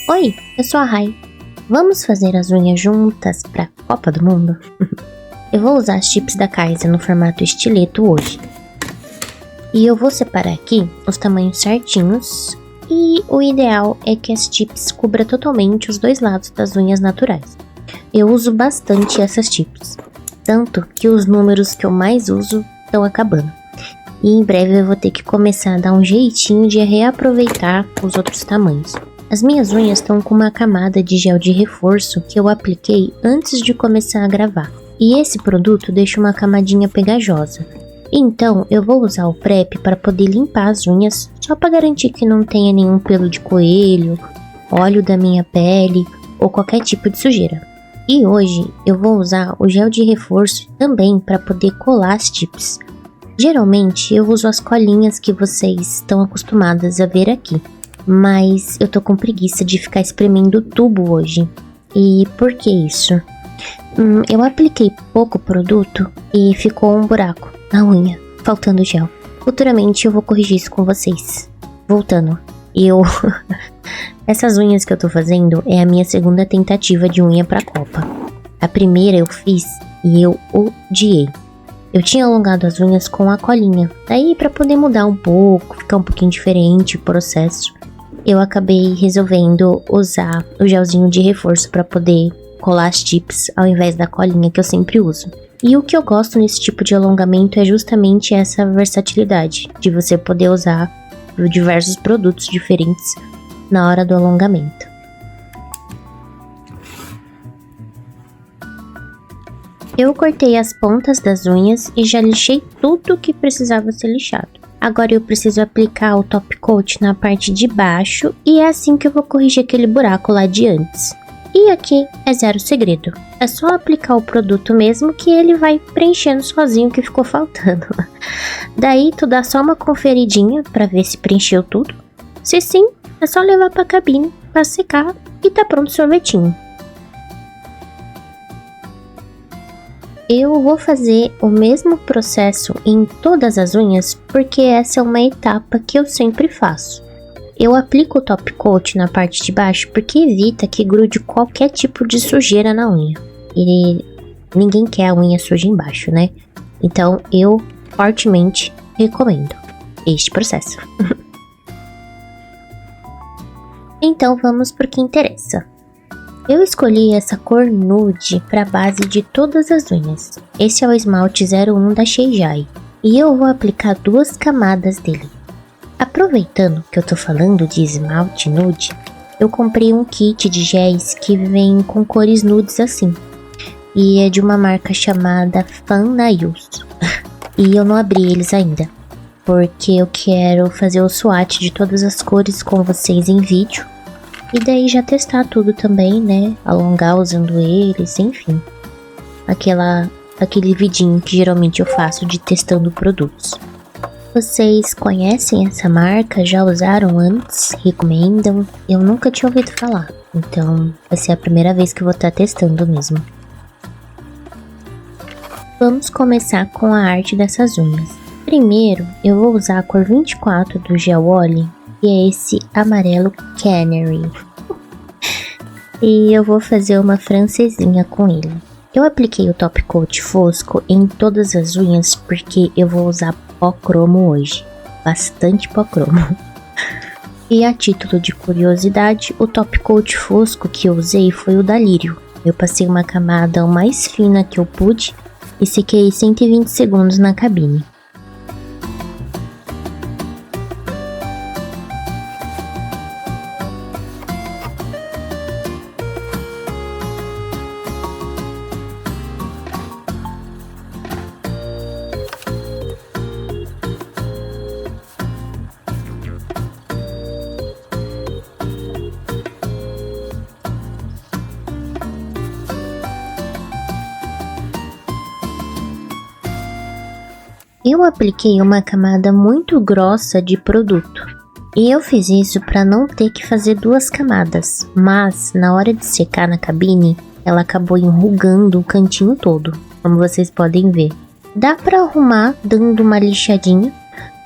Oi, eu sou a Rai. Vamos fazer as unhas juntas pra Copa do Mundo? Eu vou usar as chips da Kaiser no formato estileto hoje. E eu vou separar aqui os tamanhos certinhos. E o ideal é que as chips cubra totalmente os dois lados das unhas naturais. Eu uso bastante essas chips. Tanto que os números que eu mais uso estão acabando. E em breve eu vou ter que começar a dar um jeitinho de reaproveitar os outros tamanhos. As minhas unhas estão com uma camada de gel de reforço que eu apliquei antes de começar a gravar. E esse produto deixa uma camadinha pegajosa. Então eu vou usar o prep para poder limpar as unhas, só para garantir que não tenha nenhum pelo de coelho, óleo da minha pele ou qualquer tipo de sujeira. E hoje eu vou usar o gel de reforço também para poder colar as chips. Geralmente eu uso as colinhas que vocês estão acostumadas a ver aqui. Mas eu tô com preguiça de ficar espremendo o tubo hoje. E por que isso? Eu apliquei pouco produto e ficou um buraco na unha, faltando gel. Futuramente eu vou corrigir isso com vocês. Voltando, essas unhas que eu tô fazendo é a minha segunda tentativa de unha pra Copa. A primeira eu fiz e eu odiei. Eu tinha alongado as unhas com a colinha, daí pra poder mudar um pouco, ficar um pouquinho diferente o processo. Eu acabei resolvendo usar o gelzinho de reforço para poder colar as chips ao invés da colinha que eu sempre uso. E o que eu gosto nesse tipo de alongamento é justamente essa versatilidade, de você poder usar diversos produtos diferentes na hora do alongamento. Eu cortei as pontas das unhas e já lixei tudo que precisava ser lixado. Agora eu preciso aplicar o top coat na parte de baixo e é assim que eu vou corrigir aquele buraco lá de antes. E aqui é zero segredo, é só aplicar o produto mesmo que ele vai preenchendo sozinho o que ficou faltando. Daí tu dá só uma conferidinha pra ver se preencheu tudo. Se sim, é só levar pra cabine pra secar e tá pronto o sorvetinho. Eu vou fazer o mesmo processo em todas as unhas porque essa é uma etapa que eu sempre faço. Eu aplico o top coat na parte de baixo porque evita que grude qualquer tipo de sujeira na unha. E ninguém quer a unha suja embaixo, né? Então eu fortemente recomendo este processo. Então vamos pro que interessa. Eu escolhi essa cor nude para base de todas as unhas. Esse é o esmalte 01 da Sheijai e eu vou aplicar 2 camadas dele. Aproveitando que eu tô falando de esmalte nude, eu comprei um kit de géis que vem com cores nudes assim. E é de uma marca chamada Fanayus. E eu não abri eles ainda, porque eu quero fazer o swatch de todas as cores com vocês em vídeo. E daí já testar tudo também, né? Alongar usando eles, enfim. Aquele vidinho que geralmente eu faço de testando produtos. Vocês conhecem essa marca? Já usaram antes? Recomendam? Eu nunca tinha ouvido falar. Então vai ser a primeira vez que eu vou estar testando mesmo. Vamos começar com a arte dessas unhas. Primeiro eu vou usar a cor 24 do Gel Oli. E é esse amarelo Canary. E eu vou fazer uma francesinha com ele. Eu apliquei o top coat fosco em todas as unhas porque eu vou usar pó cromo hoje. Bastante pó cromo. E a título de curiosidade, o top coat fosco que eu usei foi o da Lírio. Eu passei uma camada o mais fina que eu pude e sequei 120 segundos na cabine. Eu apliquei uma camada muito grossa de produto. E eu fiz isso para não ter que fazer 2 camadas, mas na hora de secar na cabine, ela acabou enrugando o cantinho todo, como vocês podem ver. Dá para arrumar dando uma lixadinha,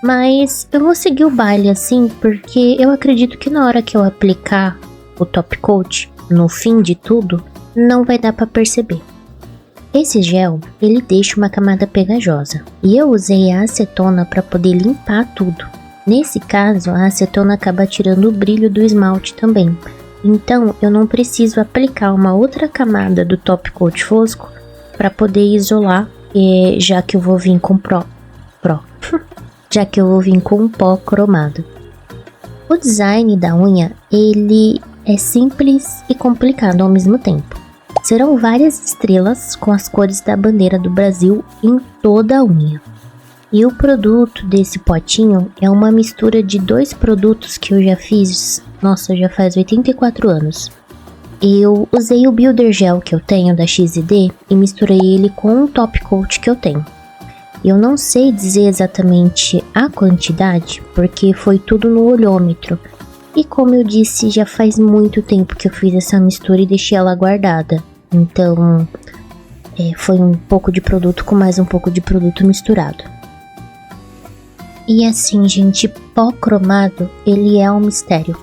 mas eu vou seguir o baile assim porque eu acredito que na hora que eu aplicar o top coat no fim de tudo, não vai dar para perceber. Esse gel, ele deixa uma camada pegajosa, e eu usei a acetona para poder limpar tudo. Nesse caso, a acetona acaba tirando o brilho do esmalte também, então eu não preciso aplicar uma outra camada do top coat fosco para poder isolar, já que eu vou vir com já que eu vou vir com um pó cromado. O design da unha, ele é simples e complicado ao mesmo tempo. Serão várias estrelas com as cores da bandeira do Brasil em toda a unha. E o produto desse potinho é uma mistura de 2 produtos que eu já fiz, nossa, já faz 84 anos. Eu usei o Builder Gel que eu tenho da XD e misturei ele com um top coat que eu tenho. Eu não sei dizer exatamente a quantidade, porque foi tudo no olhômetro. E como eu disse, já faz muito tempo que eu fiz essa mistura e deixei ela guardada. Então, foi um pouco de produto com mais um pouco de produto misturado. E assim, gente, pó cromado, ele é um mistério.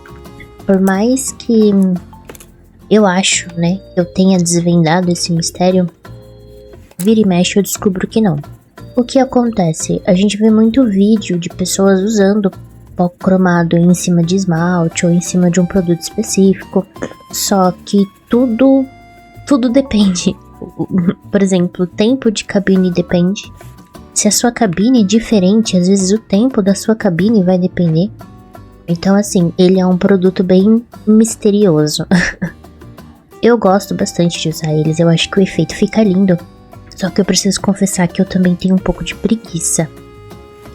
Por mais que eu acho, né, eu tenha desvendado esse mistério, vira e mexe eu descubro que não. O que acontece? A gente vê muito vídeo de pessoas usando pó cromado em cima de esmalte ou em cima de um produto específico, só que tudo depende. Por exemplo, o tempo de cabine depende. Se a sua cabine é diferente, às vezes o tempo da sua cabine vai depender. Então assim, ele é um produto bem misterioso. Eu gosto bastante de usar eles, eu acho que o efeito fica lindo. Só que eu preciso confessar que eu também tenho um pouco de preguiça.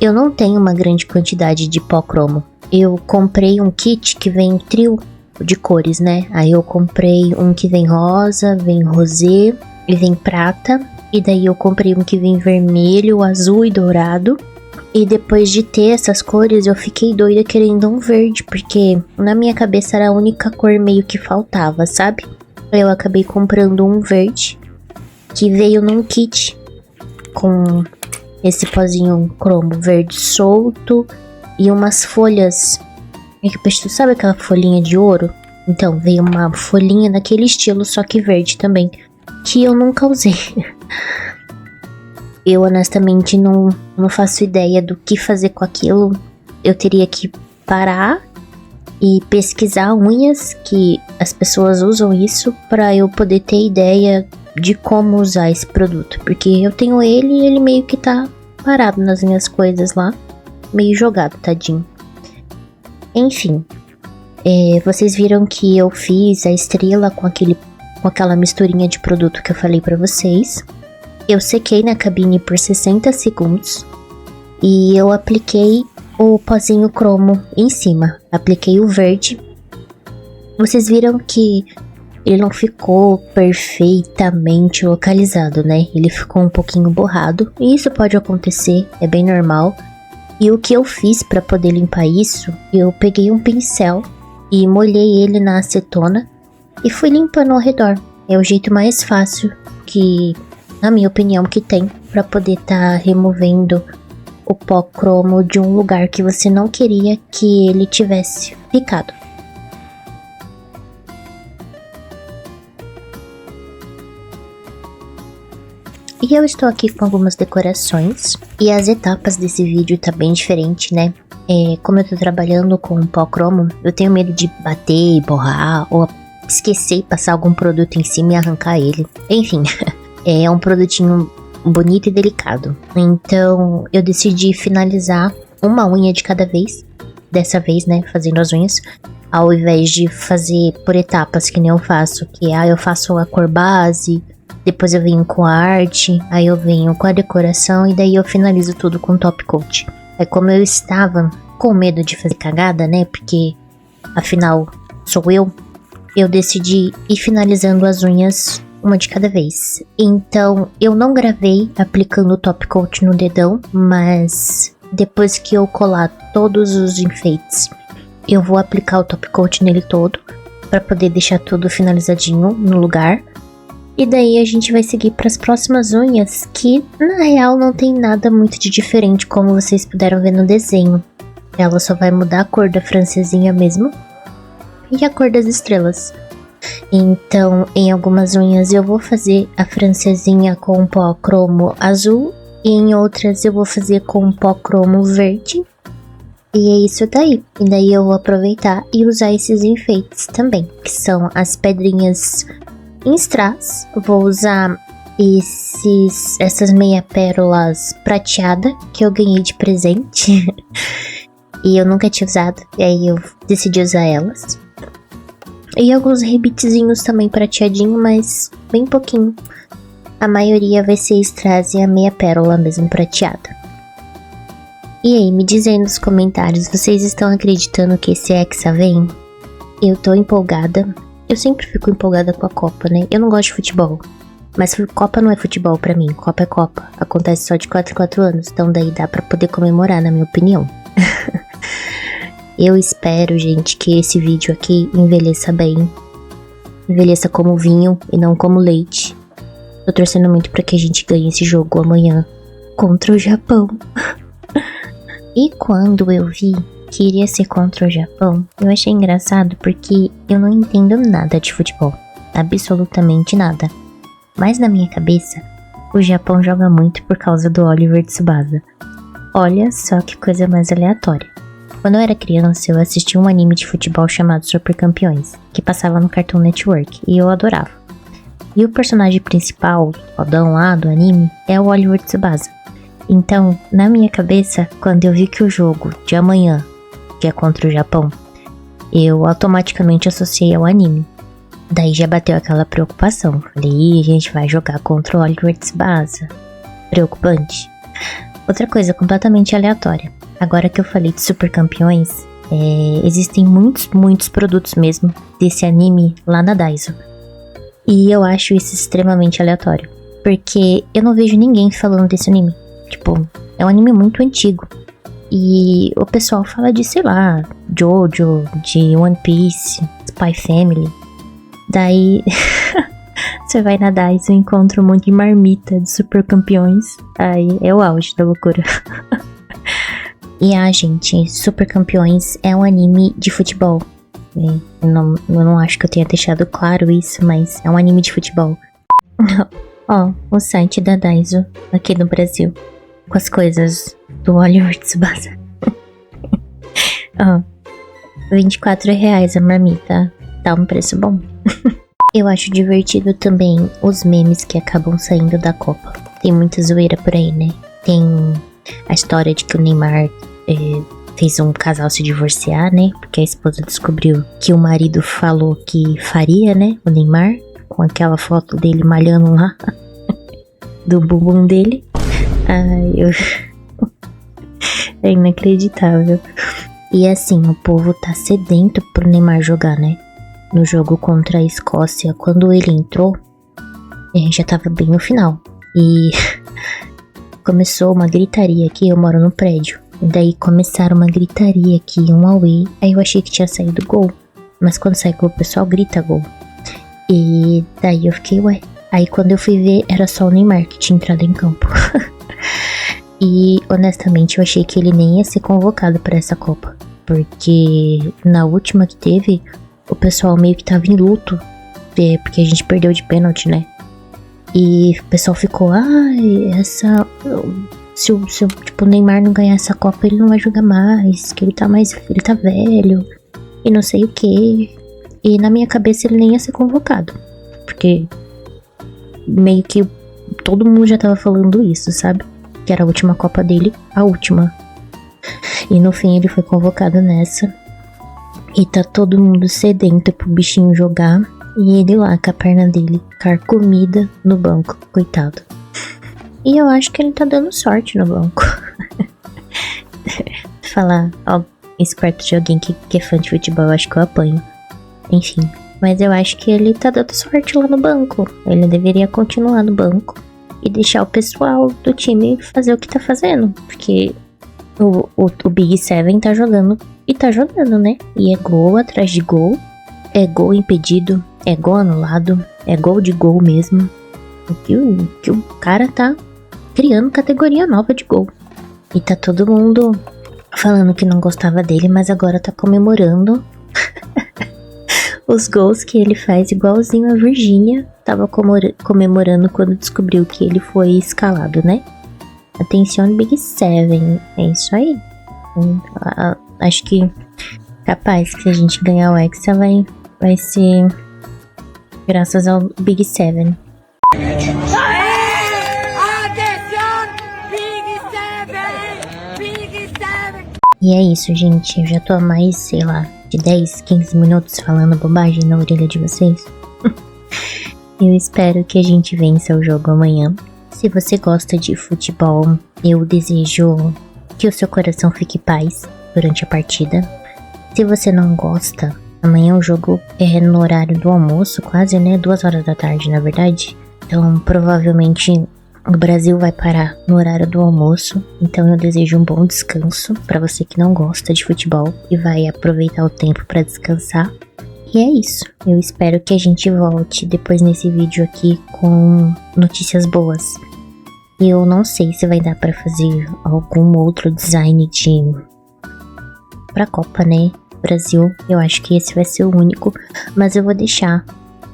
Eu não tenho uma grande quantidade de pó cromo. Eu comprei um kit que vem trio de cores, né? Aí eu comprei um que vem rosa, vem rosé e vem prata. E daí eu comprei um que vem vermelho, azul e dourado. E depois de ter essas cores, eu fiquei doida querendo um verde, porque na minha cabeça era a única cor meio que faltava, sabe? Eu acabei comprando um verde, que veio num kit com esse pozinho cromo verde solto e umas folhas. Sabe aquela folhinha de ouro? Então, veio uma folhinha daquele estilo, só que verde também, que eu nunca usei. Eu honestamente não faço ideia do que fazer com aquilo. Eu teria que parar e pesquisar unhas que as pessoas usam isso para eu poder ter ideia de como usar esse produto. Porque eu tenho ele e ele meio que tá parado nas minhas coisas lá, meio jogado, tadinho. Enfim, vocês viram que eu fiz a estrela com aquela misturinha de produto que eu falei pra vocês. Eu sequei na cabine por 60 segundos e eu apliquei o pozinho cromo em cima. Apliquei o verde. Vocês viram que ele não ficou perfeitamente localizado, né? Ele ficou um pouquinho borrado. E isso pode acontecer, é bem normal. E o que eu fiz para poder limpar isso, eu peguei um pincel e molhei ele na acetona e fui limpando ao redor. É o jeito mais fácil que, na minha opinião, que tem para poder estar removendo o pó cromo de um lugar que você não queria que ele tivesse ficado. E eu estou aqui com algumas decorações, e as etapas desse vídeo tá bem diferente, né? Como eu tô trabalhando com pó cromo, eu tenho medo de bater e borrar, ou esquecer e passar algum produto em cima e arrancar ele. Enfim, é um produtinho bonito e delicado. Então eu decidi finalizar uma unha de cada vez, dessa vez, né, fazendo as unhas, ao invés de fazer por etapas que nem eu faço, que eu faço a cor base, depois eu venho com a arte, aí eu venho com a decoração e daí eu finalizo tudo com top coat. Como eu estava com medo de fazer cagada, né, porque afinal sou eu decidi ir finalizando as unhas uma de cada vez. Então eu não gravei aplicando o top coat no dedão, mas depois que eu colar todos os enfeites, eu vou aplicar o top coat nele todo, para poder deixar tudo finalizadinho no lugar. E daí a gente vai seguir para as próximas unhas, que na real não tem nada muito de diferente, como vocês puderam ver no desenho. Ela só vai mudar a cor da francesinha mesmo. e a cor das estrelas. Então, em algumas unhas eu vou fazer a francesinha com pó cromo azul e em outras eu vou fazer com pó cromo verde. E é isso daí. E daí eu vou aproveitar e usar esses enfeites também, que são as pedrinhas em strass. Vou usar essas meia pérolas prateada que eu ganhei de presente. E eu nunca tinha usado, e aí eu decidi usar elas. E alguns rebitezinhos também prateadinho, mas bem pouquinho. A maioria vai ser strass e a meia pérola mesmo prateada. E aí, me dizem nos comentários, vocês estão acreditando que esse Hexa vem? Eu tô empolgada. Eu sempre fico empolgada com a Copa, né? Eu não gosto de futebol. Mas Copa não é futebol pra mim, Copa é Copa. Acontece só de 4 em 4 anos, então daí dá pra poder comemorar, na minha opinião. Eu espero, gente, que esse vídeo aqui envelheça bem. Envelheça como vinho e não como leite. Tô torcendo muito pra que a gente ganhe esse jogo amanhã contra o Japão. E quando eu vi que iria ser contra o Japão, eu achei engraçado porque eu não entendo nada de futebol. Absolutamente nada. Mas na minha cabeça, o Japão joga muito por causa do Oliver Tsubasa. Olha só que coisa mais aleatória. Quando eu era criança, eu assistia um anime de futebol chamado Super Campeões, que passava no Cartoon Network, e eu adorava. E o personagem principal, o fodão lá do anime, é o Oliver Tsubasa. Então, na minha cabeça, quando eu vi que o jogo de amanhã, que é contra o Japão, eu automaticamente associei ao anime. Daí já bateu aquela preocupação. Falei, a gente vai jogar contra o Oliver Tsubasa. Preocupante. Outra coisa completamente aleatória. Agora que eu falei de Super Campeões, existem muitos produtos mesmo desse anime lá na Daiso. E eu acho isso extremamente aleatório. Porque eu não vejo ninguém falando desse anime. Tipo, é um anime muito antigo. E o pessoal fala de, sei lá, Jojo, de One Piece, Spy Family. Daí, você vai na Daiso e encontra um monte de marmita de Super Campeões. Aí é o auge da loucura. E gente, Super Campeões é um anime de futebol. Eu não acho que eu tenha deixado claro isso, mas é um anime de futebol. Ó, o site da Daiso aqui no Brasil. Com as coisas do Oliver Tsubasa. Ó, R$24 a marmita. Tá um preço bom. Eu acho divertido também os memes que acabam saindo da Copa. Tem muita zoeira por aí, né? Tem a história de que o Neymar fez um casal se divorciar, né? Porque a esposa descobriu que o marido falou que faria, né? O Neymar, com aquela foto dele malhando lá. Do bumbum dele. É inacreditável. E assim, o povo tá sedento pro Neymar jogar, né? No jogo contra a Escócia, quando ele entrou, já tava bem no final. E começou uma gritaria aqui, eu moro no prédio. E daí começaram uma gritaria aqui, um auê. Aí eu achei que tinha saído gol. Mas quando sai gol, o pessoal grita gol. E daí eu fiquei, ué. Aí quando eu fui ver, era só o Neymar que tinha entrado em campo. E honestamente eu achei que ele nem ia ser convocado pra essa Copa. Porque na última que teve, o pessoal meio que tava em luto. Porque a gente perdeu de pênalti, né? E o pessoal ficou, se o Neymar não ganhar essa Copa, ele não vai jogar mais, que ele tá velho, e não sei o que. E na minha cabeça ele nem ia ser convocado, porque meio que todo mundo já tava falando isso, sabe? Que era a última Copa dele, a última. E no fim ele foi convocado nessa. E tá todo mundo sedento pro bichinho jogar. E ele lá com a perna dele carcomida no banco, coitado. E eu acho que ele tá dando sorte no banco. Falar isso perto de alguém que é fã de futebol, eu acho que eu apanho. Enfim, mas eu acho que ele tá dando sorte lá no banco. Ele deveria continuar no banco e deixar o pessoal do time fazer o que tá fazendo. Porque o Big Seven tá jogando e tá jogando, né? E é gol atrás de gol. É gol impedido, é gol anulado, é gol de gol mesmo. Que o cara tá criando categoria nova de gol. E tá todo mundo falando que não gostava dele, mas agora tá comemorando. os gols que ele faz igualzinho a Virgínia tava comemorando quando descobriu que ele foi escalado, né? Atenção Big Seven, é isso aí. Acho que capaz que se a gente ganhar o Hexa vai ser graças ao Big Seven. E é isso, gente. Eu já tô há mais, sei lá, de 10, 15 minutos falando bobagem na orelha de vocês. Eu espero que a gente vença o jogo amanhã. Se você gosta de futebol, eu desejo que o seu coração fique em paz durante a partida. Se você não gosta, amanhã o jogo é no horário do almoço, quase, né? 2 horas da tarde, na verdade. Então, provavelmente o Brasil vai parar no horário do almoço. Então, eu desejo um bom descanso para você que não gosta de futebol e vai aproveitar o tempo para descansar. E é isso. Eu espero que a gente volte depois nesse vídeo aqui com notícias boas. Eu não sei se vai dar para fazer algum outro design pra Copa, né? Brasil, eu acho que esse vai ser o único, mas eu vou deixar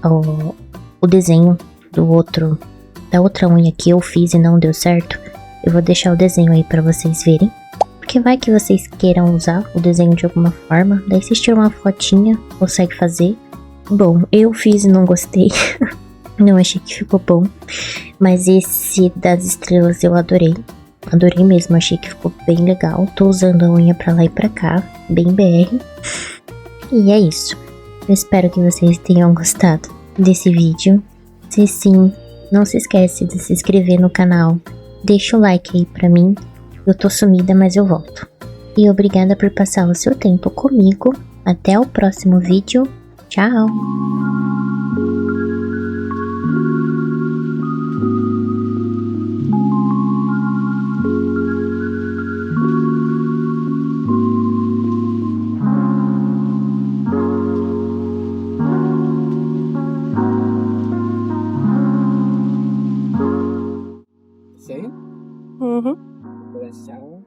o desenho da outra unha que eu fiz e não deu certo. Eu vou deixar o desenho aí pra vocês verem, porque vai que vocês queiram usar o desenho de alguma forma, daí vocês tiram uma fotinha, consegue fazer. Bom, eu fiz e não gostei. Não achei que ficou bom, mas esse das estrelas eu adorei. Adorei mesmo, achei que ficou bem legal. Tô usando a unha pra lá e pra cá, bem BR. E é isso. Eu espero que vocês tenham gostado desse vídeo. Se sim, não se esquece de se inscrever no canal. Deixa o like aí pra mim. Eu tô sumida, mas eu volto. E obrigada por passar o seu tempo comigo. Até o próximo vídeo. Tchau! Sim? Uhum. Coração.